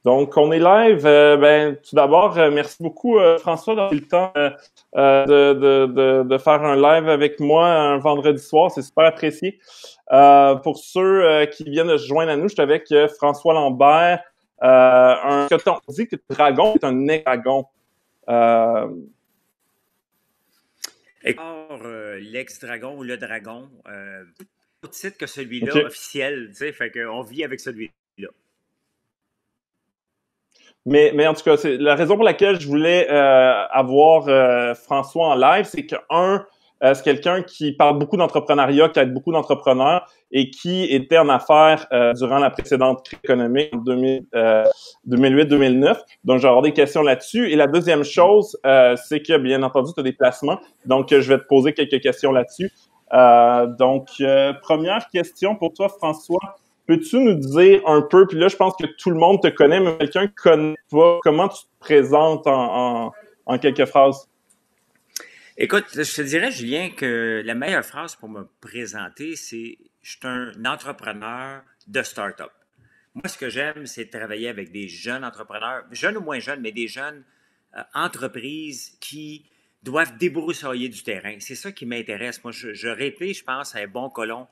Donc, on est live. Tout d'abord, merci beaucoup, François, d'avoir eu le temps de faire un live avec moi un vendredi soir. C'est super apprécié. Pour ceux qui viennent de se joindre à nous, je suis avec François Lambert, que on dit que dragon est un dragon. L'ex-dragon ou le dragon, autre titre que celui-là, Okay. officiel, tu sais, fait qu'on vit avec celui-là. Mais en tout cas, c'est la raison pour laquelle je voulais avoir François en live, c'est que c'est quelqu'un qui parle beaucoup d'entrepreneuriat, qui aide beaucoup d'entrepreneurs et qui était en affaires durant la précédente crise économique en 2008-2009. Donc, je vais avoir des questions là-dessus. Et la deuxième chose, c'est que, bien entendu, tu as des placements. Donc, je vais te poser quelques questions là-dessus. Première question pour toi, François. Peux-tu nous dire un peu, puis là, je pense que tout le monde te connaît, mais quelqu'un connaît pas, comment tu te présentes en quelques phrases? Écoute, je te dirais, Julien, que la meilleure phrase pour me présenter, c'est « Je suis un entrepreneur de start-up ». Moi, ce que j'aime, c'est de travailler avec des jeunes entrepreneurs, jeunes ou moins jeunes, mais des jeunes entreprises qui doivent débroussailler du terrain. C'est ça qui m'intéresse. Moi, j'aurais été, je pense, un bon colon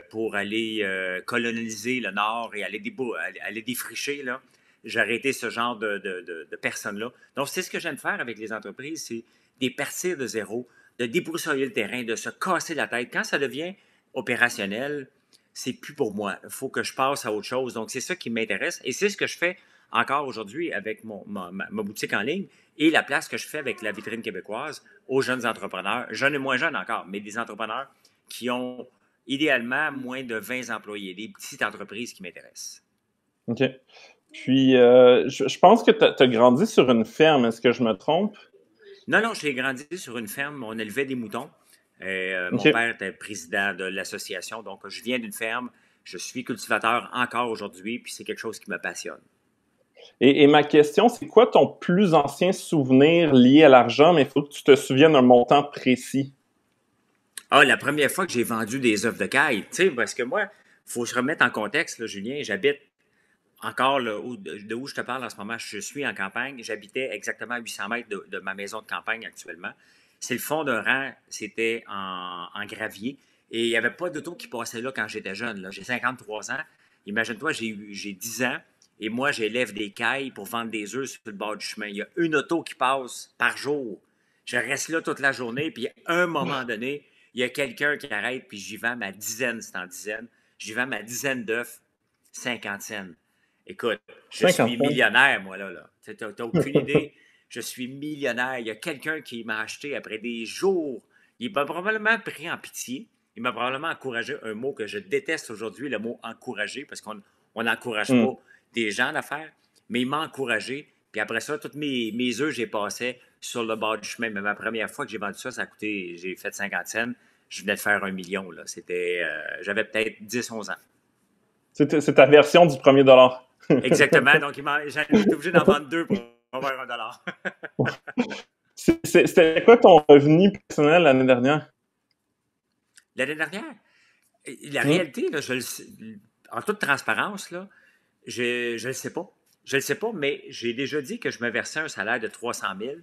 pour aller coloniser le Nord et aller défricher, là. J'aurais été ce genre de personne-là. Donc, c'est ce que j'aime faire avec les entreprises, c'est de partir de zéro, de débroussailler le terrain, de se casser la tête. Quand ça devient opérationnel, c'est plus pour moi. Il faut que je passe à autre chose. Donc, c'est ça qui m'intéresse. Et c'est ce que je fais encore aujourd'hui avec ma boutique en ligne et la place que je fais avec la vitrine québécoise aux jeunes entrepreneurs, jeunes et moins jeunes encore, mais des entrepreneurs qui ont idéalement moins de 20 employés, des petites entreprises qui m'intéressent. OK. Puis, je pense que tu as grandi sur une ferme. Est-ce que je me trompe? Non, j'ai grandi sur une ferme. On élevait des moutons. Mon OK. père était président de l'association, donc je viens d'une ferme. Je suis cultivateur encore aujourd'hui, puis c'est quelque chose qui me passionne. Et ma question, c'est quoi ton plus ancien souvenir lié à l'argent, mais il faut que tu te souviennes d'un montant précis. La première fois que j'ai vendu des œufs de caille, tu sais, parce que moi, il faut se remettre en contexte, là, Julien. J'habite encore là, de où je te parle en ce moment. Je suis en campagne. J'habitais exactement à 800 mètres de ma maison de campagne actuellement. C'est le fond d'un rang, c'était en gravier. Et il n'y avait pas d'auto qui passait là quand j'étais jeune. Là. J'ai 53 ans. Imagine-toi, j'ai 10 ans. Et moi, j'élève des cailles pour vendre des œufs sur le bord du chemin. Il y a une auto qui passe par jour. Je reste là toute la journée. Puis à un moment donné, il y a quelqu'un qui arrête. Puis j'y vends ma dizaine, c'est en dizaine. J'y vends ma dizaine d'œufs, 50 cents. Écoute, je suis millionnaire, moi, là. Tu n'as aucune idée. Je suis millionnaire. Il y a quelqu'un qui m'a acheté après des jours. Il m'a probablement pris en pitié. Il m'a probablement encouragé, un mot que je déteste aujourd'hui, le mot encourager, parce qu'on n'encourage pas des gens à faire, mais il m'a encouragé. Puis après ça, tous mes œufs, j'ai passé sur le bord du chemin. Mais ma première fois que j'ai vendu ça, ça a coûté, j'ai fait 50 cents. Je venais de faire 1 million, là. J'avais peut-être 10-11 ans. C'est ta version du premier dollar. Exactement. Donc, j'étais obligé d'en vendre 2 pour avoir $1. C'était quoi ton revenu personnel l'année dernière? L'année dernière, la réalité, là, en toute transparence, là, je le sais pas. Je le sais pas, mais j'ai déjà dit que je me versais un salaire de 300 000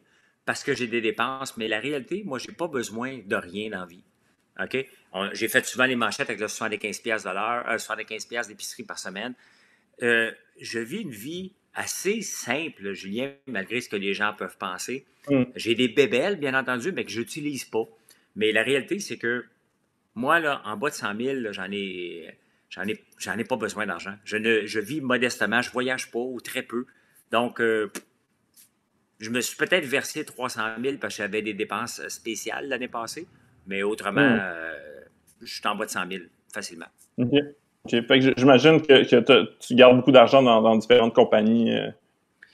parce que j'ai des dépenses. Mais la réalité, moi, j'ai pas besoin de rien dans la vie. OK? J'ai fait souvent les manchettes avec le 75$ de l'heure, 75$ d'épicerie par semaine. Je vis une vie assez simple, Julien, malgré ce que les gens peuvent penser. J'ai des bébelles, bien entendu, mais que je n'utilise pas. Mais la réalité, c'est que moi, là, en bas de 100 000, là, j'en ai pas besoin d'argent. Je vis modestement, je voyage pas ou très peu. Donc, je me suis peut-être versé 300 000 parce que j'avais des dépenses spéciales l'année passée. Mais autrement, je suis en bas de 100 000 facilement. OK. Fait que j'imagine que tu gardes beaucoup d'argent dans différentes compagnies.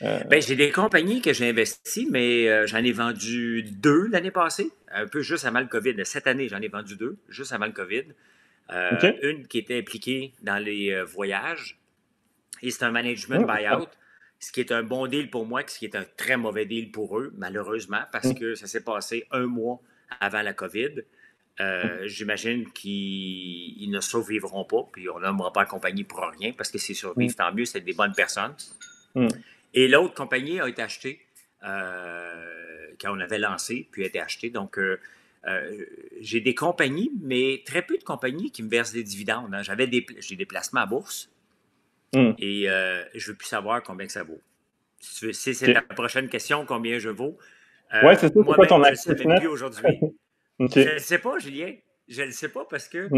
J'ai des compagnies que j'ai investies, mais j'en ai vendu 2 l'année passée, un peu juste avant le COVID. Cette année, j'en ai vendu 2, juste avant le COVID. Okay. Une qui était impliquée dans les voyages, et c'est un management buyout, ce qui est un bon deal pour moi, ce qui est un très mauvais deal pour eux, malheureusement, parce que ça s'est passé 1 mois avant la COVID. J'imagine qu'ils ne survivront pas, puis on n'aimera pas la compagnie pour rien, parce que s'ils survivent, tant mieux, c'est des bonnes personnes. Et l'autre compagnie a été achetée quand on avait lancé, puis a été achetée. Donc, j'ai des compagnies, mais très peu de compagnies qui me versent des dividendes. Hein. J'ai des placements à bourse et je ne veux plus savoir combien que ça vaut. Si c'est ta prochaine question, combien je vaux, ouais, c'est ça, c'est quoi ton moi-même, je ne sais actif même net? plus aujourd'hui. OK. Je ne sais pas, Julien. Je ne le sais pas parce que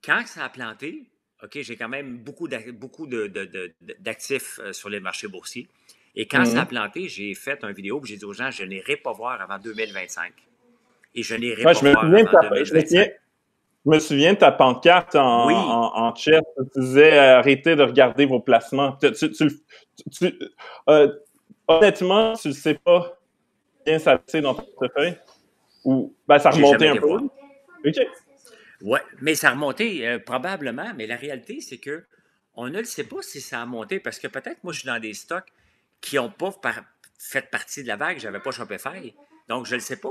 quand ça a planté, OK, j'ai quand même beaucoup d'actifs sur les marchés boursiers. Et quand ça a planté, j'ai fait une vidéo où j'ai dit aux gens, je n'irai pas voir avant 2025. Et je n'irai Ouais, pas voir avant 2025. je me souviens de ta pancarte Oui, en chess. Tu disais arrêtez de regarder vos placements. Euh, honnêtement, tu ne sais pas bien ça dans ton portefeuille? Ou ben, ça j'ai remontait jamais un été peu? voir. OK. Ouais, mais ça a remonté probablement, mais la réalité, c'est que on ne le sait pas si ça a monté parce que peut-être moi, je suis dans des stocks qui n'ont pas fait partie de la vague. Je n'avais pas Shopify. Donc, je ne sais pas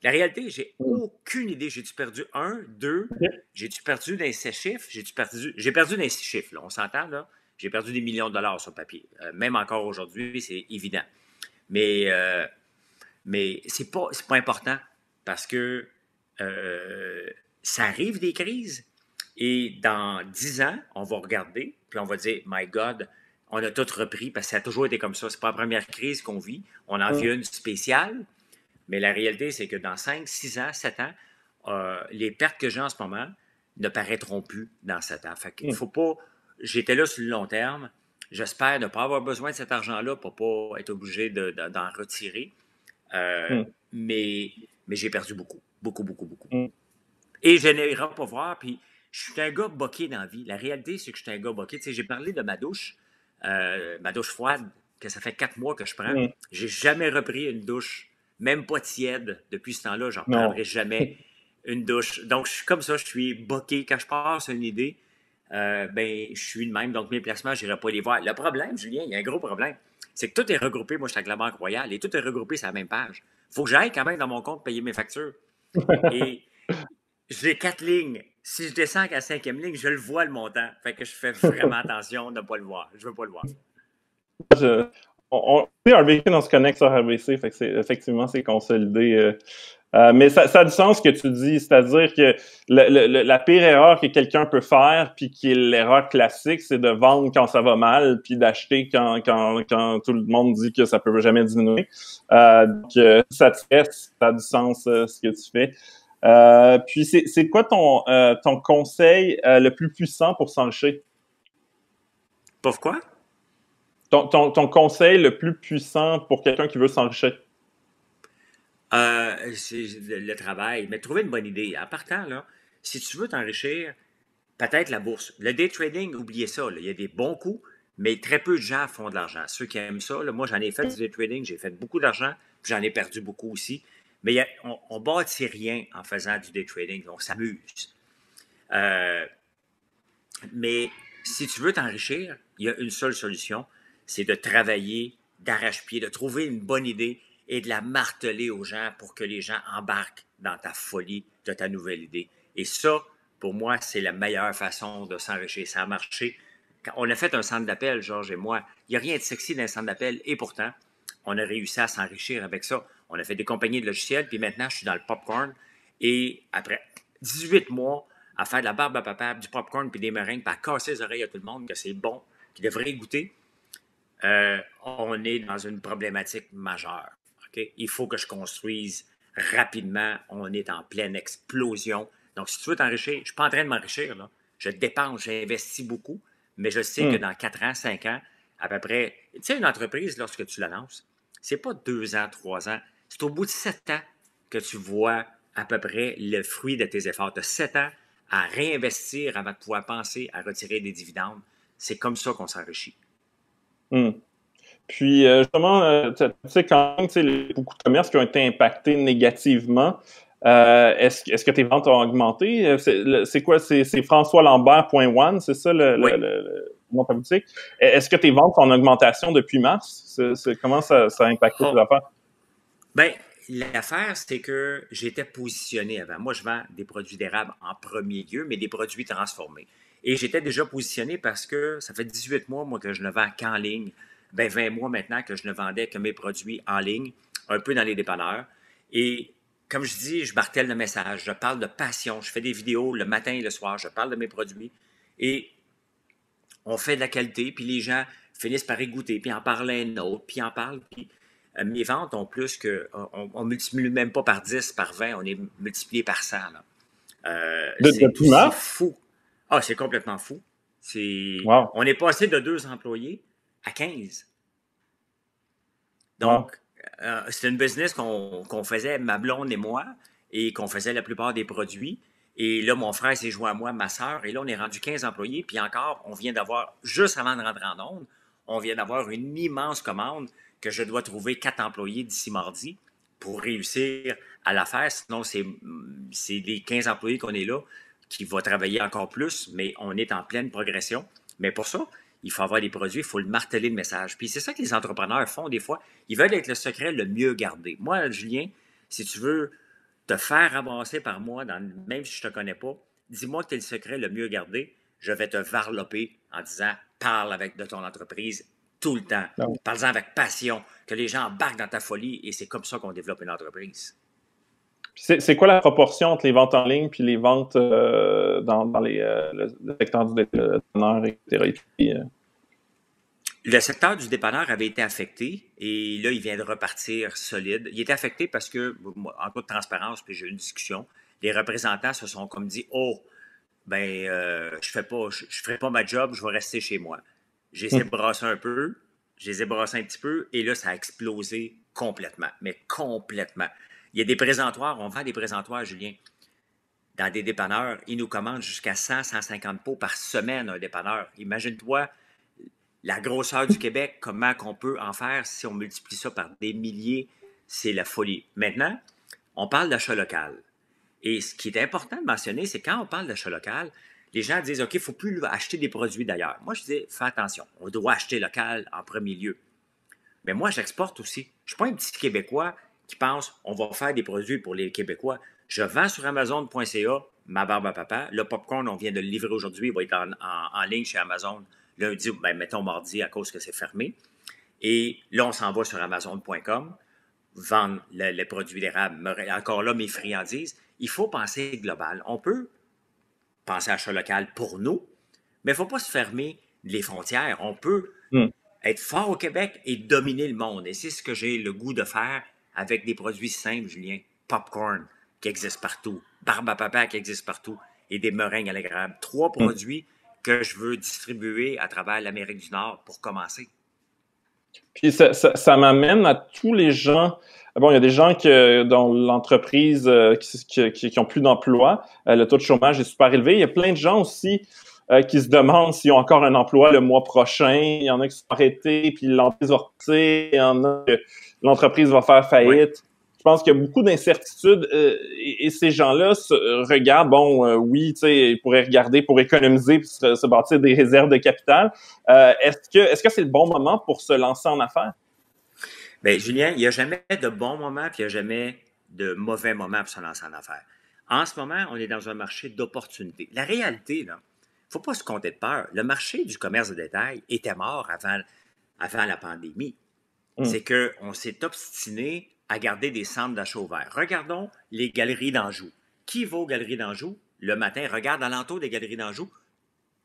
La réalité, j'ai aucune idée. J'ai-tu perdu un, deux? OK. J'ai-tu perdu dans les 6 chiffres? J'ai perdu dans les 6 chiffres, là. On s'entend, là? J'ai perdu des millions de dollars sur papier. Même encore aujourd'hui, c'est évident. Mais, euh, mais c'est pas important parce que ça arrive des crises. Et dans 10 ans, on va regarder, puis on va dire, My God, on a tout repris parce que ça a toujours été comme ça. C'est pas la première crise qu'on vit. On en vit une spéciale. Mais la réalité, c'est que dans 5, 6 ans, 7 ans, les pertes que j'ai en ce moment ne paraîtront plus dans 7 ans. Fait qu'il faut pas. J'étais là sur le long terme. J'espère ne pas avoir besoin de cet argent-là pour ne pas être obligé d'en retirer. Mais j'ai perdu beaucoup. Beaucoup, beaucoup, beaucoup. Et je n'irai pas voir. Puis je suis un gars boqué dans la vie. La réalité, c'est que je suis un gars boqué. Tu sais, j'ai parlé de ma douche froide, que ça fait 4 mois que je prends. J'ai jamais repris une douche, même pas tiède. Depuis ce temps-là, je ne reprendrai Non. jamais une douche. Donc, je suis comme ça, je suis boqué. Quand je passe une idée, je suis de même. Donc, mes placements, je n'irai pas les voir. Le problème, Julien, il y a un gros problème. C'est que tout est regroupé. Moi, je suis avec la Banque Royale et tout est regroupé sur la même page. Il faut que j'aille quand même dans mon compte payer mes factures. Et j'ai 4 lignes. Si je descends à la 5e ligne, je le vois le montant. Fait que je fais vraiment attention de ne pas le voir. Je ne veux pas le voir. RBC, on se connecte sur RBC, fait que effectivement, c'est consolidé. Mais ça a du sens ce que tu dis, c'est-à-dire que la pire erreur que quelqu'un peut faire, puis qui est l'erreur classique, c'est de vendre quand ça va mal, puis d'acheter quand tout le monde dit que ça peut jamais diminuer. Donc, ça te fait, ça a du sens ce que tu fais. Puis c'est quoi ton conseil le plus puissant pour s'enrichir? Pourquoi? Ton conseil le plus puissant pour quelqu'un qui veut s'enrichir? C'est le travail. Mais trouver une bonne idée. En partant, là, si tu veux t'enrichir, peut-être la bourse. Le day trading, oubliez ça. Là. Il y a des bons coups, mais très peu de gens font de l'argent. Ceux qui aiment ça, là, moi, j'en ai fait du day trading, j'ai fait beaucoup d'argent, puis j'en ai perdu beaucoup aussi. Mais on ne bâtit rien en faisant du day trading. On s'amuse. Mais si tu veux t'enrichir, il y a une seule solution, c'est de travailler d'arrache-pied, de trouver une bonne idée et de la marteler aux gens pour que les gens embarquent dans ta folie de ta nouvelle idée. Et ça, pour moi, c'est la meilleure façon de s'enrichir. Ça a marché. Quand on a fait un centre d'appel, Georges et moi. Il n'y a rien de sexy dans un centre d'appel et pourtant, on a réussi à s'enrichir avec ça. On a fait des compagnies de logiciels, puis maintenant, je suis dans le popcorn. Et après 18 mois, à faire de la barbe à papa, du popcorn puis des meringues, puis à casser les oreilles à tout le monde que c'est bon, qu'ils devraient goûter, on est dans une problématique majeure. Okay? Il faut que je construise rapidement. On est en pleine explosion. Donc, si tu veux t'enrichir, je ne suis pas en train de m'enrichir. Là. Je dépense, j'investis beaucoup, mais je sais que dans 4 ans, 5 ans, à peu près, tu sais, une entreprise, lorsque tu la lances, c'est pas 2 ans, 3 ans, c'est au bout de 7 ans que tu vois à peu près le fruit de tes efforts. Tu as 7 ans à réinvestir avant de pouvoir penser à retirer des dividendes. C'est comme ça qu'on s'enrichit. Puis, justement, tu sais, quand même, il y a beaucoup de commerces qui ont été impactés négativement. Est-ce que tes ventes ont augmenté? C'est quoi? C'est françoislambert.one, c'est ça le nom de ta boutique? Est-ce que tes ventes sont en augmentation depuis mars? Comment ça a impacté tes affaires? Bien, l'affaire, c'est que j'étais positionné avant. Moi, je vends des produits d'érable en premier lieu, mais des produits transformés. Et j'étais déjà positionné parce que ça fait 18 mois, moi, que je ne vends qu'en ligne. Ben, 20 mois maintenant que je ne vendais que mes produits en ligne, un peu dans les dépanneurs. Et comme je dis, je martèle le message, je parle de passion, je fais des vidéos le matin et le soir, je parle de mes produits. Et on fait de la qualité, puis les gens finissent par y goûter, puis en parlent à un autre, puis en parlent, puis mes ventes ont plus que... On ne multiplie même pas par 10, par 20, on est multiplié par 100. Là. C'est Depuis aussi mars? fou. Ah, c'est complètement fou. C'est... Wow. On est passé de 2 employés à 15. Wow. Donc, c'est une business qu'on faisait, ma blonde et moi, et qu'on faisait la plupart des produits. Et là, mon frère s'est joint à moi, ma soeur, et là, on est rendu 15 employés. Puis encore, on vient d'avoir, juste avant de rentrer en onde, on vient d'avoir une immense commande que je dois trouver 4 employés d'ici mardi pour réussir à la faire. Sinon, c'est les 15 employés qu'on est là qui vont travailler encore plus, mais on est en pleine progression. Mais pour ça, il faut avoir des produits, il faut le marteler le message. Puis c'est ça que les entrepreneurs font des fois. Ils veulent être le secret le mieux gardé. Moi, Julien, si tu veux te faire ramasser par moi, même si je ne te connais pas, dis-moi que tu es le secret le mieux gardé, je vais te varloper en disant parle de ton entreprise tout le temps. Ah oui. Parle-en avec passion, que les gens embarquent dans ta folie et c'est comme ça qu'on développe une entreprise. C'est quoi la proportion entre les ventes en ligne puis les ventes dans le secteur du dépanneur, etc. Et puis, Le secteur du dépanneur avait été affecté et là, il vient de repartir solide. Il était affecté parce que, en toute transparence, puis j'ai eu une discussion, les représentants se sont comme dit, oh, ben, je ferai pas ma job, je vais rester chez moi. J'ai essayé de brasser un peu, je les ai brassés un petit peu, et là, ça a explosé complètement, mais complètement. Il y a des présentoirs, on vend des présentoirs, Julien, dans des dépanneurs, ils nous commandent jusqu'à 100, 150 pots par semaine, un dépanneur. Imagine-toi la grosseur du Québec, comment qu'on peut en faire si on multiplie ça par des milliers, c'est la folie. Maintenant, on parle d'achat local. Et ce qui est important de mentionner, c'est quand on parle d'achat local, les gens disent, OK, il ne faut plus acheter des produits d'ailleurs. Moi, je dis, fais attention, on doit acheter local en premier lieu. Mais moi, j'exporte aussi. Je ne suis pas un petit Québécois qui pense, on va faire des produits pour les Québécois. Je vends sur Amazon.ca ma barbe à papa. Le popcorn, on vient de le livrer aujourd'hui, il va être en ligne chez Amazon lundi, ben, mettons mardi à cause que c'est fermé. Et là, on s'en va sur Amazon.com, vendre les produits d'érable. Encore là, mes friandises. Il faut penser global. On peut penser à achat local pour nous, mais il ne faut pas se fermer les frontières. On peut être fort au Québec et dominer le monde. Et c'est ce que j'ai le goût de faire avec des produits simples, Julien. Popcorn qui existe partout, barbe à papa qui existe partout et des meringues à l'agréable. 3 produits que je veux distribuer à travers l'Amérique du Nord pour commencer. Puis ça m'amène à tous les gens. Bon, il y a des gens dont l'entreprise qui ont plus d'emploi, le taux de chômage est super élevé. Il y a plein de gens aussi qui se demandent s'ils ont encore un emploi le mois prochain. Il y en a qui sont arrêtés, puis l'entreprise va repartir. Il y en a que l'entreprise va faire faillite. Oui. Je pense qu'il y a beaucoup d'incertitudes et ces gens-là regardent, oui, tu sais, ils pourraient regarder pour économiser puis se bâtir des réserves de capital. Est-ce que c'est le bon moment pour se lancer en affaires? Bien, Julien, il n'y a jamais de bon moment puis il n'y a jamais de mauvais moment pour se lancer en affaires. En ce moment, on est dans un marché d'opportunités. La réalité, là, il ne faut pas se compter de peur. Le marché du commerce de détail était mort avant la pandémie. C'est qu'on s'est obstiné à garder des centres d'achat ouverts. Regardons les galeries d'Anjou. Qui va aux galeries d'Anjou le matin? Regarde alentour des galeries d'Anjou,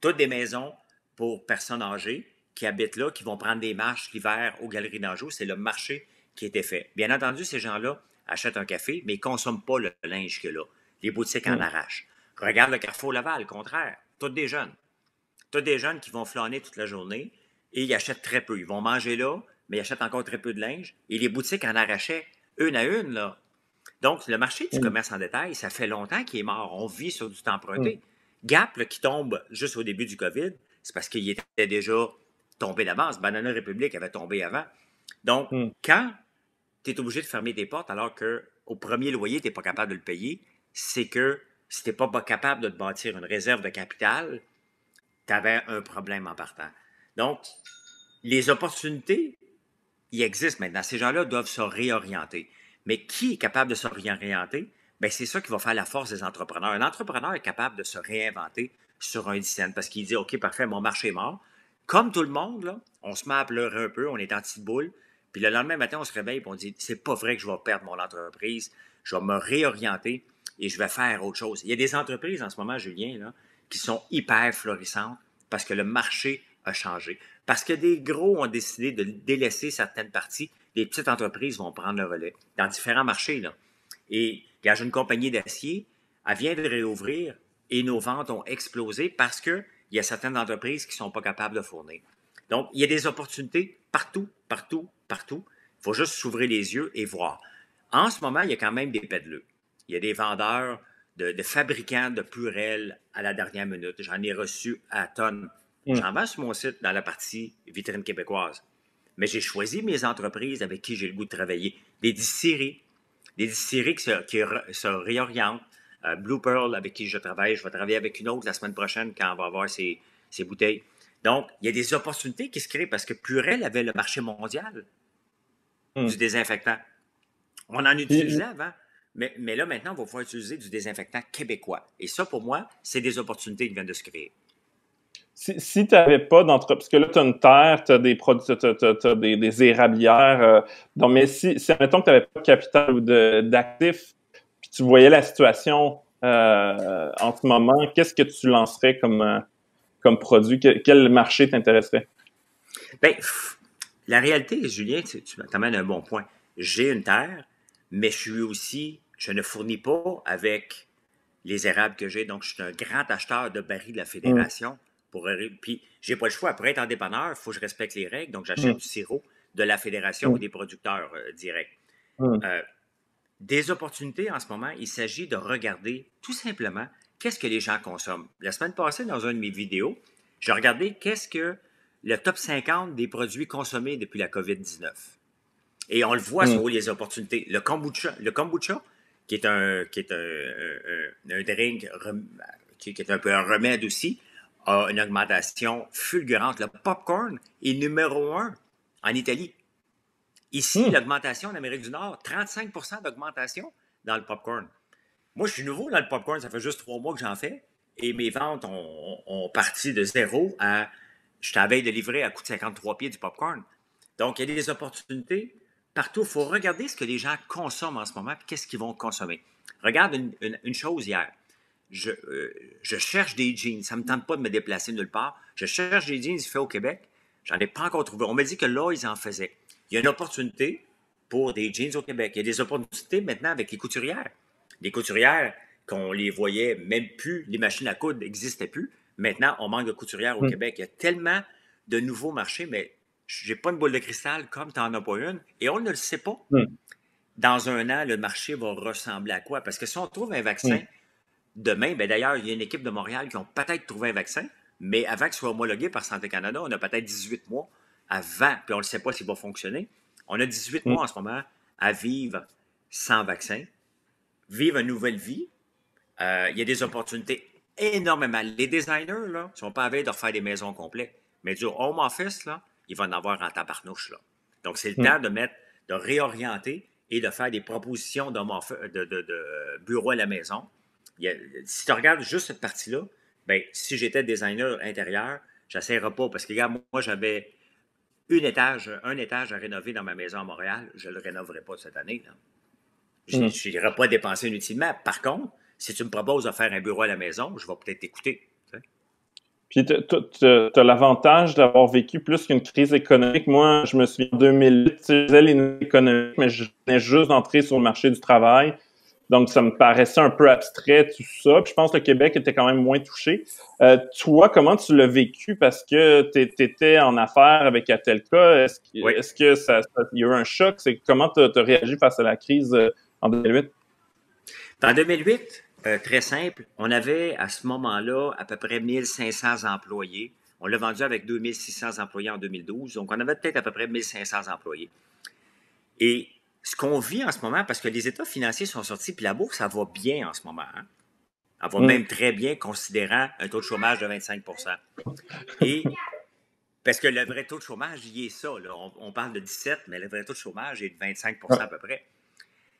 toutes des maisons pour personnes âgées qui habitent là, qui vont prendre des marches l'hiver aux galeries d'Anjou. C'est le marché qui était fait. Bien entendu, ces gens-là achètent un café, mais ils ne consomment pas le linge qu'il y a là. Les boutiques en arrachent. Regarde le Carrefour Laval, contraire. Toutes des jeunes. Toutes des jeunes qui vont flâner toute la journée et ils achètent très peu. Ils vont manger là, mais ils achètent encore très peu de linge. Et les boutiques en arrachaient une à une, là. Donc, le marché du commerce en détail, ça fait longtemps qu'il est mort. On vit sur du temps emprunté. Gap, là, qui tombe juste au début du COVID, c'est parce qu'il était déjà tombé d'avance. Banana Republic avait tombé avant. Donc, quand tu es obligé de fermer tes portes alors qu'au premier loyer, tu n'es pas capable de le payer, c'est que si tu n'es pas capable de te bâtir une réserve de capital, tu avais un problème en partant. Donc, les opportunités, ils existent maintenant. Ces gens-là doivent se réorienter. Mais qui est capable de se réorienter? Bien, c'est ça qui va faire la force des entrepreneurs. Un entrepreneur est capable de se réinventer sur un 10 cents parce qu'il dit, OK, parfait, mon marché est mort. Comme tout le monde, là, on se met à pleurer un peu, on est en petite boule. Puis le lendemain matin, on se réveille et on dit, c'est pas vrai que je vais perdre mon entreprise. Je vais me réorienter et je vais faire autre chose. Il y a des entreprises en ce moment, Julien, là, qui sont hyper florissantes parce que le marché a changé. Parce que des gros ont décidé de délaisser certaines parties, les petites entreprises vont prendre le relais dans différents marchés. Là. Et il y a une compagnie d'acier, elle vient de réouvrir et nos ventes ont explosé parce qu'il y a certaines entreprises qui ne sont pas capables de fournir. Donc, il y a des opportunités partout, partout, partout. Il faut juste s'ouvrir les yeux et voir. En ce moment, il y a quand même des pédeleux. Il y a des vendeurs de fabricants de Purell à la dernière minute. J'en ai reçu à tonnes. J'en vends sur mon site dans la partie vitrine québécoise. Mais j'ai choisi mes entreprises avec qui j'ai le goût de travailler. Des distilleries qui se réorientent. Blue Pearl, avec qui je travaille, je vais travailler avec une autre la semaine prochaine quand on va avoir ses bouteilles. Donc, il y a des opportunités qui se créent parce que Purell avait le marché mondial du désinfectant. On en utilisait avant, mais là, maintenant, on va pouvoir utiliser du désinfectant québécois. Et ça, pour moi, c'est des opportunités qui viennent de se créer. Si tu n'avais pas d'entreprise, parce que là, tu as une terre, tu as des produits, t'as des érablières, donc, mais admettons que tu n'avais pas de capital ou d'actifs, puis tu voyais la situation en ce moment, qu'est-ce que tu lancerais comme produit? Quel marché t'intéresserait? Bien, la réalité, Julien, tu m'amènes un bon point. J'ai une terre, mais je ne fournis pas avec les érables que j'ai. Donc, je suis un grand acheteur de barils de la Fédération. Puis, j'ai pas le choix. Pour être en dépanneur, il faut que je respecte les règles. Donc, j'achète du sirop de la Fédération ou des producteurs directs. Des opportunités en ce moment, il s'agit de regarder tout simplement qu'est-ce que les gens consomment. La semaine passée, dans une de mes vidéos, j'ai regardé qu'est-ce que le top 50 des produits consommés depuis la COVID-19. Et on le voit sur les opportunités. Le kombucha, qui est un drink qui est un peu un remède aussi, a une augmentation fulgurante. Le popcorn est numéro 1 en Italie. Ici, l'augmentation en Amérique du Nord, 35 d'augmentation dans le popcorn. Moi, je suis nouveau dans le popcorn, ça fait juste 3 mois que j'en fais. Et mes ventes ont parti de zéro à. Je suis à veille de livrer à coût de 53 pieds du popcorn. Donc, il y a des opportunités partout. Il faut regarder ce que les gens consomment en ce moment et qu'est-ce qu'ils vont consommer. Regarde une chose hier. Je cherche des jeans. Ça ne me tente pas de me déplacer nulle part. Je cherche des jeans faits au Québec. J'en ai pas encore trouvé. On m'a dit que là, ils en faisaient. Il y a une opportunité pour des jeans au Québec. Il y a des opportunités maintenant avec les couturières. Les couturières, qu'on les voyait même plus, les machines à coudre n'existaient plus. Maintenant, on manque de couturières au Québec. Il y a tellement de nouveaux marchés, mais je n'ai pas une boule de cristal comme tu n'en as pas une. Et on ne le sait pas. Dans un an, le marché va ressembler à quoi? Parce que si on trouve un vaccin demain, bien d'ailleurs, il y a une équipe de Montréal qui ont peut-être trouvé un vaccin, mais avant qu'il soit homologué par Santé Canada, on a peut-être 18 mois avant, puis on ne sait pas s'il va fonctionner. On a 18 mois en ce moment à vivre sans vaccin, vivre une nouvelle vie. Il y a des opportunités énormément. Les designers, là, ne sont pas à veille de refaire des maisons complètes. Mais du home office, là, il va en avoir en tabarnouche. Là. Donc, c'est le temps de réorienter et de faire des propositions de bureau à la maison. Si tu regardes juste cette partie-là, ben, si j'étais designer intérieur, je n'essaierais pas. Parce que, regarde, moi, j'avais un étage à rénover dans ma maison à Montréal. Je ne le rénoverai pas cette année. Là. Je n'irai pas dépenser inutilement. Par contre, si tu me proposes de faire un bureau à la maison, je vais peut-être t'écouter. Puis tu as l'avantage d'avoir vécu plus qu'une crise économique. Moi, je me souviens en 2008, je faisais les économiques, mais je venais juste d'entrer sur le marché du travail. Donc, ça me paraissait un peu abstrait, tout ça. Puis je pense que le Québec était quand même moins touché. Toi, comment tu l'as vécu? Parce que tu étais en affaires avec Atelka. Est-ce que il y a eu un choc? Comment tu as réagi face à la crise en 2008? En 2008, très simple, on avait à ce moment-là à peu près 1500 employés. On l'a vendu avec 2600 employés en 2012. Donc, on avait peut-être à peu près 1500 employés. Et ce qu'on vit en ce moment, parce que les états financiers sont sortis, puis la bourse, ça va bien en ce moment. Hein? Elle va même très bien, considérant un taux de chômage de 25 Et parce que le vrai taux de chômage, il est ça. Là. On parle de 17, mais le vrai taux de chômage est de 25 à peu près.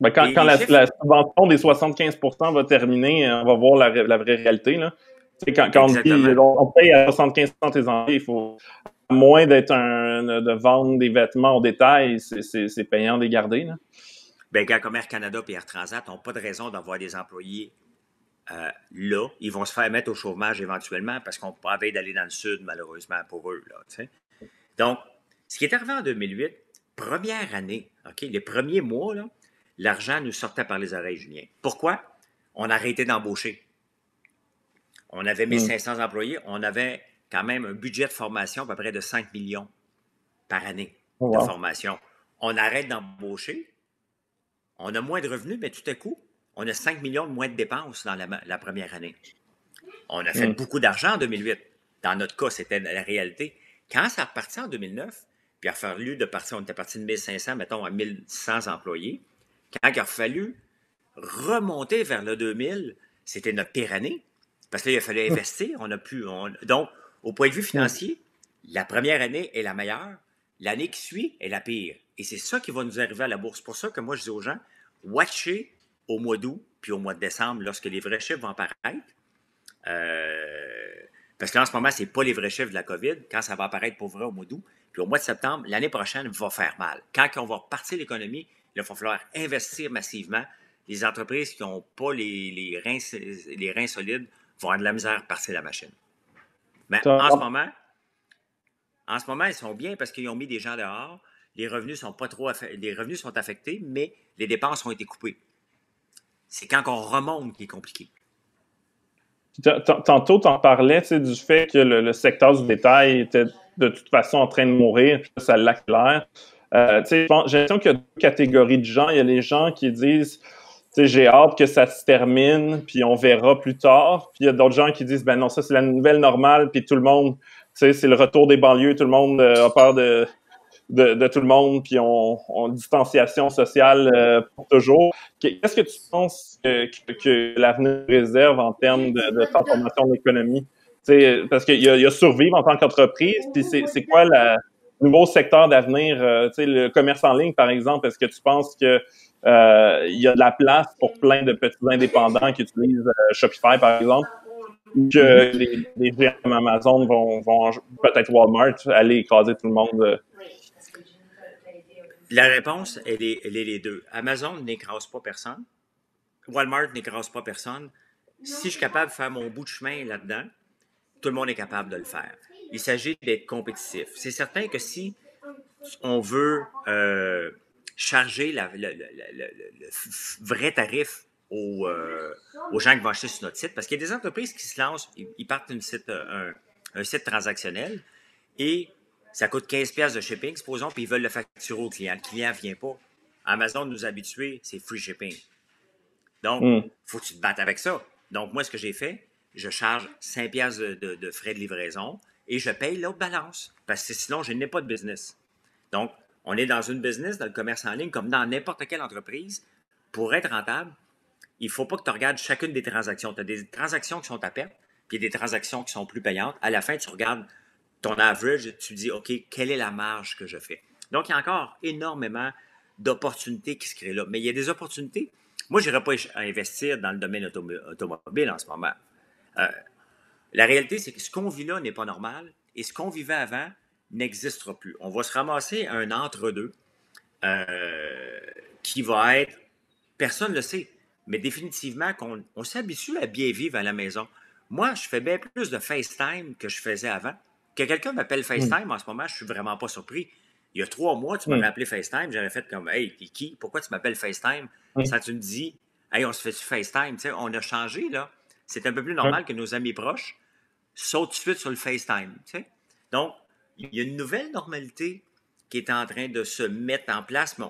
Ben, quand Les chiffres, la subvention des 75% va terminer, on va voir la vraie réalité, là. Tu sais, quand on dit exactement. on paye à 75% tes entrées, il faut, à moins de vendre des vêtements au détail, c'est payant de les garder, là. Ben, quand Commerce Canada et Air Transat n'ont pas de raison d'avoir des employés là, ils vont se faire mettre au chômage éventuellement parce qu'on pas envie d'aller dans le sud, malheureusement, pour eux. Là, tu sais. Donc, ce qui est arrivé en 2008, première année, OK, les premiers mois, là, l'argent nous sortait par les oreilles, Julien. Pourquoi? On a arrêté d'embaucher. On avait 1500 employés, on avait quand même un budget de formation à peu près de 5 millions par année Oh, de wow. formation. On arrête d'embaucher, on a moins de revenus, mais tout à coup, on a 5 millions de moins de dépenses dans la première année. On a fait beaucoup d'argent en 2008. Dans notre cas, c'était la réalité. Quand ça repartit en 2009, puis il a fallu de partir, on était parti de 1500, mettons, à 1100 employés. Quand il a fallu remonter vers le 2000, c'était notre pire année. Parce qu'il a fallu investir. Donc, au point de vue financier, la première année est la meilleure. L'année qui suit est la pire. Et c'est ça qui va nous arriver à la bourse. C'est pour ça que moi, je dis aux gens, watchez au mois d'août puis au mois de décembre, lorsque les vrais chiffres vont apparaître. Parce que là, en ce moment, ce n'est pas les vrais chiffres de la COVID. Quand ça va apparaître pour vrai au mois d'août, puis au mois de septembre, l'année prochaine va faire mal. Quand on va repartir l'économie, il va falloir investir massivement. Les entreprises qui n'ont pas les reins solides vont avoir de la misère à partir la machine. Mais en ce moment, ils sont bien parce qu'ils ont mis des gens dehors. Les revenus sont pas trop les revenus sont affectés, mais les dépenses ont été coupées. C'est quand on remonte qui est compliqué. Tantôt, tu en parlais, tu sais, du fait que le secteur du détail était de toute façon en train de mourir, puis ça l'accélère. Tu sais, j'ai l'impression qu'il y a deux catégories de gens. Il y a les gens qui disent, tu sais, j'ai hâte que ça se termine, puis on verra plus tard. Puis il y a d'autres gens qui disent, ben non, ça c'est la nouvelle normale, puis tout le monde, tu sais, c'est le retour des banlieues, tout le monde a peur de tout le monde, puis on distanciation sociale pour toujours. Qu'est-ce que tu penses que l'avenir réserve en termes de transformation de l'économie? Parce qu'il y a survivre en tant qu'entreprise, puis c'est quoi le nouveau secteur d'avenir? Le commerce en ligne, par exemple, est-ce que tu penses que il y a de la place pour plein de petits indépendants qui utilisent Shopify, par exemple, ou que les géants comme Amazon vont peut-être Walmart, aller écraser tout le monde? La réponse, elle est les deux. Amazon n'écrase pas personne. Walmart n'écrase pas personne. Si je suis capable de faire mon bout de chemin là-dedans, tout le monde est capable de le faire. Il s'agit d'être compétitif. C'est certain que si on veut charger le vrai tarif aux gens qui vont acheter sur notre site, parce qu'il y a des entreprises qui se lancent, ils partent un site transactionnel et ça coûte 15$ de shipping, supposons, puis ils veulent le facturer au client. Le client ne vient pas. Amazon nous a habitués, c'est free shipping. Donc, il faut que tu te battes avec ça. Donc, moi, ce que j'ai fait, je charge 5$ de frais de livraison et je paye l'autre balance parce que sinon, je n'ai pas de business. Donc, on est dans une business, dans le commerce en ligne, comme dans n'importe quelle entreprise. Pour être rentable, il ne faut pas que tu regardes chacune des transactions. Tu as des transactions qui sont à perte, puis des transactions qui sont plus payantes. À la fin, tu regardes ton average, tu dis, OK, quelle est la marge que je fais? Donc, il y a encore énormément d'opportunités qui se créent là. Mais il y a des opportunités. Moi, je n'irais pas investir dans le domaine automobile en ce moment. La réalité, c'est que ce qu'on vit là n'est pas normal et ce qu'on vivait avant n'existera plus. On va se ramasser un entre-deux qui va être, personne ne le sait, mais définitivement qu'on s'habitue à bien vivre à la maison. Moi, je fais bien plus de FaceTime que je faisais avant. Que quelqu'un m'appelle FaceTime en ce moment, je suis vraiment pas surpris. Il y a 3 mois, tu m'avais appelé FaceTime, j'aurais fait comme Hey, t'es qui? Pourquoi tu m'appelles FaceTime? Ça, tu me dis Hey, on se fait du FaceTime. Tu sais, on a changé, là. C'est un peu plus normal que nos amis proches sautent tout de suite sur le FaceTime. Tu sais? Donc, il y a une nouvelle normalité qui est en train de se mettre en place, mais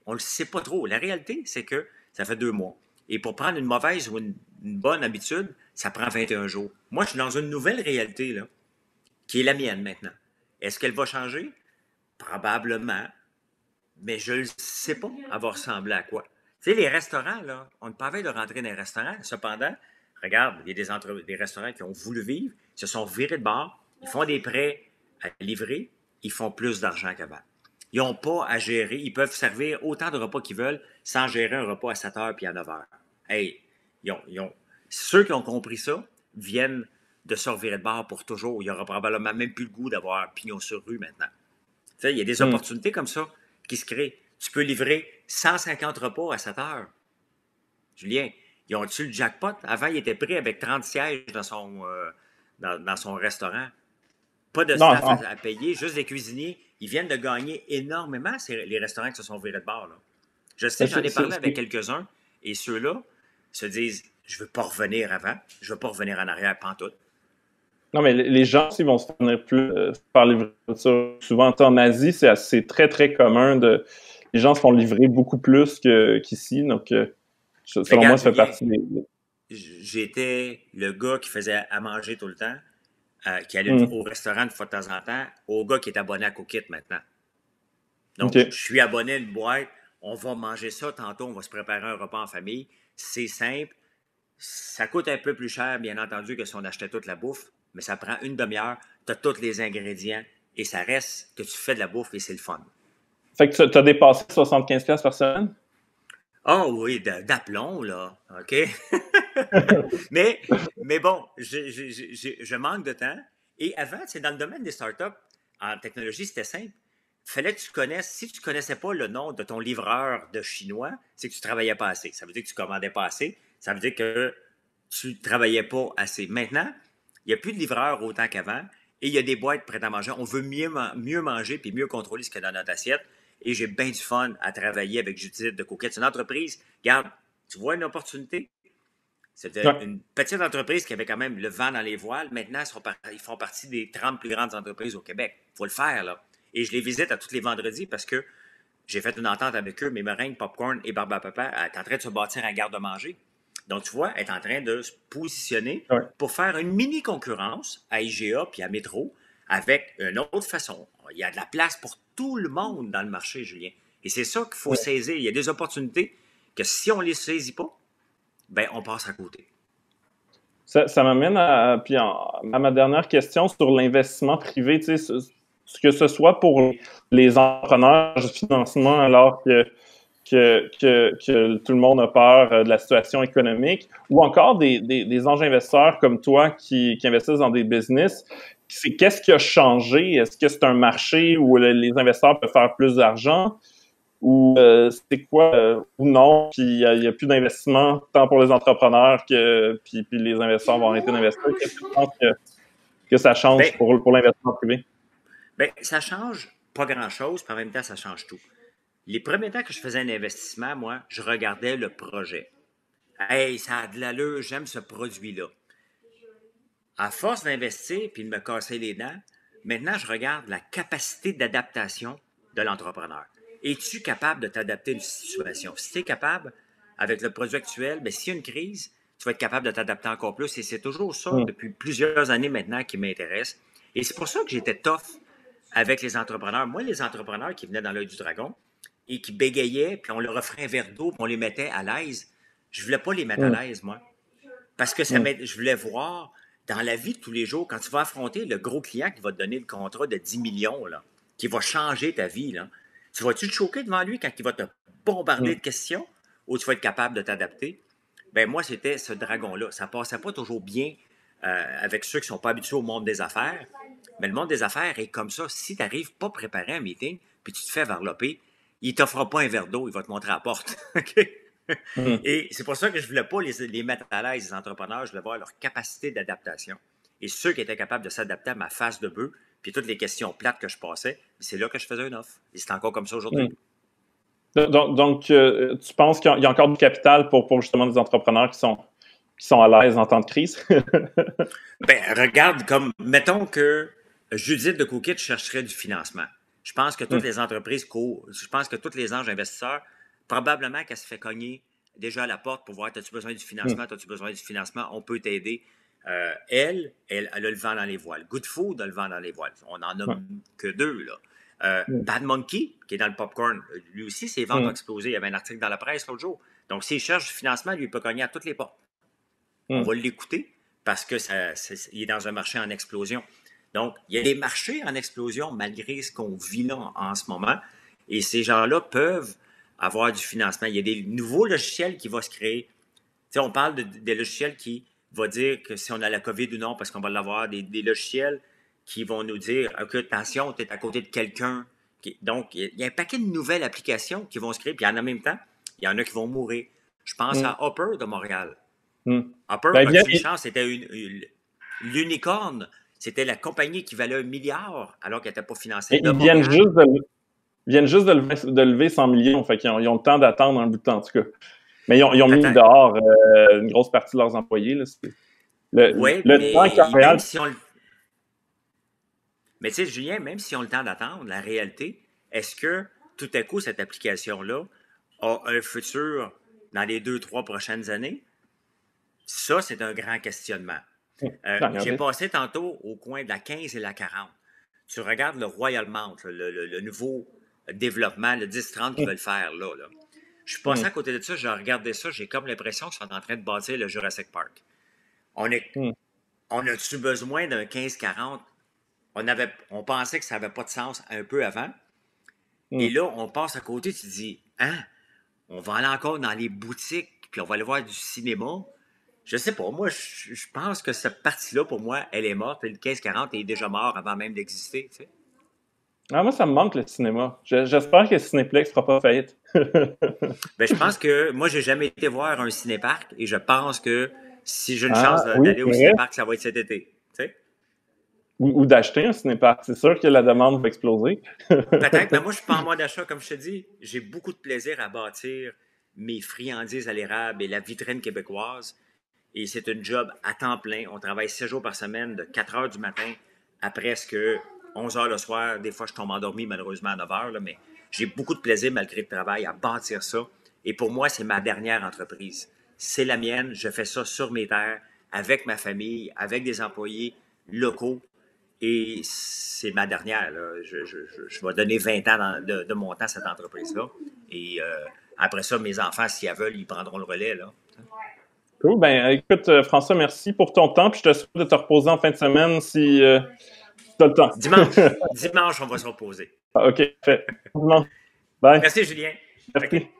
on le sait pas trop. La réalité, c'est que ça fait 2 mois. Et pour prendre une mauvaise ou une bonne habitude, ça prend 21 jours. Moi, je suis dans une nouvelle réalité, là, qui est la mienne maintenant. Est-ce qu'elle va changer? Probablement. Mais je ne sais pas, elle va ressembler à quoi. Tu sais, les restaurants, là, on ne peut pas de rentrer dans les restaurants. Cependant, regarde, il y a des restaurants qui ont voulu vivre, se sont virés de bord, ils font des prêts à livrer, ils font plus d'argent qu'avant. Ils n'ont pas à gérer. Ils peuvent servir autant de repas qu'ils veulent sans gérer un repas à 7 heures puis à 9 heures. Hey, ceux qui ont compris ça viennent de se revirer de bord pour toujours. Il n'y aura probablement même plus le goût d'avoir pignon sur rue maintenant. Tu sais, il y a des opportunités comme ça qui se créent. Tu peux livrer 150 repas à 7 heures. Julien, ils ont-tu le jackpot? Avant, il était pris avec 30 sièges dans son restaurant. Pas de Non, staff non. à payer, juste des cuisiniers. Ils viennent de gagner énormément, les restaurants qui se sont virés de bord. Là. Je sais, j'en ai parlé avec quelques-uns, et ceux-là se disent, je ne veux pas revenir avant, je ne veux pas revenir en arrière, pantoute. Non, mais les gens aussi vont se faire plus par livrer ça. Souvent, en Asie, c'est très, très commun les gens se font livrer beaucoup plus qu'ici. Donc, selon moi, ça fait partie des... J'étais le gars qui faisait à manger tout le temps, qui allait au restaurant une fois de temps en temps, au gars qui est abonné à Cookit maintenant. Donc, je suis abonné à une boîte, on va manger ça tantôt, on va se préparer un repas en famille. C'est simple. Ça coûte un peu plus cher, bien entendu, que si on achetait toute la bouffe, mais ça prend une demi-heure, tu as tous les ingrédients et ça reste que tu fais de la bouffe et c'est le fun. Fait que tu as dépassé 75$ par semaine? Ah oui, d'aplomb, là, OK? mais bon, je manque de temps. Et avant, c'est dans le domaine des startups, en technologie, c'était simple. Fallait que tu connaisses, si tu ne connaissais pas le nom de ton livreur de chinois, c'est que tu ne travaillais pas assez. Ça veut dire que tu ne commandais pas assez. Ça veut dire que tu ne travaillais pas assez. Maintenant, il n'y a plus de livreurs autant qu'avant et il y a des boîtes prêtes à manger. On veut mieux manger puis mieux contrôler ce qu'il y a dans notre assiette. Et j'ai bien du fun à travailler avec Judith de Cookit. C'est une entreprise, regarde, tu vois une opportunité. C'était une petite entreprise qui avait quand même le vent dans les voiles. Maintenant, ils font partie des 30 plus grandes entreprises au Québec. Il faut le faire, là. Et je les visite à tous les vendredis parce que j'ai fait une entente avec eux. Mes meringues, popcorn et barbe à papa est en train de se bâtir un garde-manger. Donc, tu vois, elle est en train de se positionner pour faire une mini-concurrence à IGA puis à Métro avec une autre façon. Il y a de la place pour tout le monde dans le marché, Julien. Et c'est ça qu'il faut saisir. Il y a des opportunités que si on ne les saisit pas, ben on passe à côté. Ça m'amène à ma dernière question sur l'investissement privé. Tu sais, que ce soit pour les entrepreneurs du financement alors que tout le monde a peur de la situation économique, ou encore des anges investisseurs comme toi qui investissent dans des business. Qu'est-ce qui a changé? Est-ce que c'est un marché où les investisseurs peuvent faire plus d'argent? Ou c'est quoi? Ou non, puis il n'y a plus d'investissement tant pour les entrepreneurs puis les investisseurs vont arrêter d'investir. Qu'est-ce que tu penses que ça change pour l'investissement privé? Bien, ça change pas grand-chose, puis en même temps, ça change tout. Les premiers temps que je faisais un investissement, moi, je regardais le projet. Hey, ça a de l'allure, j'aime ce produit-là. À force d'investir puis de me casser les dents, maintenant, je regarde la capacité d'adaptation de l'entrepreneur. Es-tu capable de t'adapter à une situation? Si tu es capable, avec le produit actuel, bien, s'il y a une crise, tu vas être capable de t'adapter encore plus. Et c'est toujours ça, depuis plusieurs années maintenant, qui m'intéresse. Et c'est pour ça que j'étais tough avec les entrepreneurs. Moi, les entrepreneurs qui venaient dans l'œil du dragon et qui bégayaient, puis on leur offrait un verre d'eau, puis on les mettait à l'aise, je ne voulais pas les mettre à l'aise, moi. Parce que je voulais voir dans la vie de tous les jours, quand tu vas affronter le gros client qui va te donner le contrat de 10 millions, là, qui va changer ta vie, là, tu vas-tu te choquer devant lui quand il va te bombarder de questions ou tu vas être capable de t'adapter? Ben moi, c'était ce dragon-là. Ça ne passait pas toujours bien avec ceux qui ne sont pas habitués au monde des affaires. Mais le monde des affaires est comme ça. Si tu n'arrives pas à préparer un meeting puis tu te fais varloper, il ne t'offrira pas un verre d'eau, il va te montrer à la porte. Et c'est pour ça que je ne voulais pas les mettre à l'aise, les entrepreneurs. Je voulais voir leur capacité d'adaptation. Et ceux qui étaient capables de s'adapter à ma face de bœuf, puis toutes les questions plates que je passais, c'est là que je faisais une offre. Et c'est encore comme ça aujourd'hui. Donc, tu penses qu'il y a encore du capital pour justement des entrepreneurs qui sont à l'aise en temps de crise? Ben, regarde, mettons que Judith de Cookit chercherait du financement. Je pense que toutes les entreprises, je pense que tous les anges investisseurs, probablement qu'elle se fait cogner déjà à la porte pour voir, as-tu besoin du financement, as-tu besoin du financement, on peut t'aider. Elle a le vent dans les voiles. Good Food a le vent dans les voiles. On n'en a que deux, là. Bad Monkey, qui est dans le popcorn, lui aussi, ses ventes ont explosé. Il y avait un article dans la presse l'autre jour. Donc, s'il cherche du financement, lui, il peut cogner à toutes les portes. On va l'écouter parce que il est dans un marché en explosion. Donc, il y a des marchés en explosion malgré ce qu'on vit là en ce moment. Et ces gens-là peuvent avoir du financement. Il y a des nouveaux logiciels qui vont se créer. Tu sais, on parle des logiciels qui vont dire que si on a la COVID ou non, parce qu'on va l'avoir, des logiciels qui vont nous dire, OK, attention, tu es à côté de quelqu'un. Donc, il y a un paquet de nouvelles applications qui vont se créer, puis en même temps, il y en a qui vont mourir. Je pense à Hopper de Montréal. Hopper, Ben, as-tu une chance? C'était l'unicorne. C'était la compagnie qui valait 1 milliard alors qu'elle n'était pas financée. Ils viennent juste de lever 100 millions. Fait qu'ils ont le temps d'attendre un bout de temps, en tout cas. Mais ils ont mis dehors une grosse partie de leurs employés. Là. Le temps qu'à Montréal... Mais tu sais, Julien, même si on a le temps d'attendre, la réalité, est-ce que tout à coup, cette application-là a un futur dans les 2-3 prochaines années? Ça, c'est un grand questionnement. J'ai passé tantôt au coin de la 15 et la 40. Tu regardes le Royal Mount, le nouveau développement, le 10-30 qu'ils veulent faire là. Je suis passé à côté de ça, j'ai regardé ça, j'ai comme l'impression qu'ils sont en train de bâtir le Jurassic Park. On a-tu besoin d'un 15-40? On pensait que ça n'avait pas de sens un peu avant. Et là, on passe à côté, tu te dis, on va aller encore dans les boutiques, puis on va aller voir du cinéma. Je sais pas, moi, je pense que cette partie-là, pour moi, elle est morte. Et le 15-40 est déjà mort avant même d'exister, tu sais. Ah, moi, ça me manque le cinéma. J'espère que Cinéplex ne fera pas faillite. Ben, je pense que moi, j'ai jamais été voir un cinéparc et je pense que si j'ai une chance d'aller au cinéparc, ça va être cet été. Tu sais? Ou d'acheter un cinéparc. C'est sûr que la demande va exploser. Peut-être, mais moi, je suis pas en mode achat. Comme je te dis, j'ai beaucoup de plaisir à bâtir mes friandises à l'érable et la vitrine québécoise. Et c'est une job à temps plein. On travaille 7 jours par semaine, de 4 heures du matin à presque 11 heures le soir. Des fois, je tombe endormi, malheureusement, à 9 heures. Là, mais j'ai beaucoup de plaisir, malgré le travail, à bâtir ça. Et pour moi, c'est ma dernière entreprise. C'est la mienne. Je fais ça sur mes terres, avec ma famille, avec des employés locaux. Et c'est ma dernière. Là. Je vais donner 20 ans de mon temps à cette entreprise-là. Et après ça, mes enfants, s'ils veulent, ils prendront le relais. Là. Cool. Ben, écoute, François, merci pour ton temps. Puis je te souhaite de te reposer en fin de semaine si tu as le temps. Dimanche, on va se reposer. OK, fait. Bye. Merci, Julien. Merci. Okay.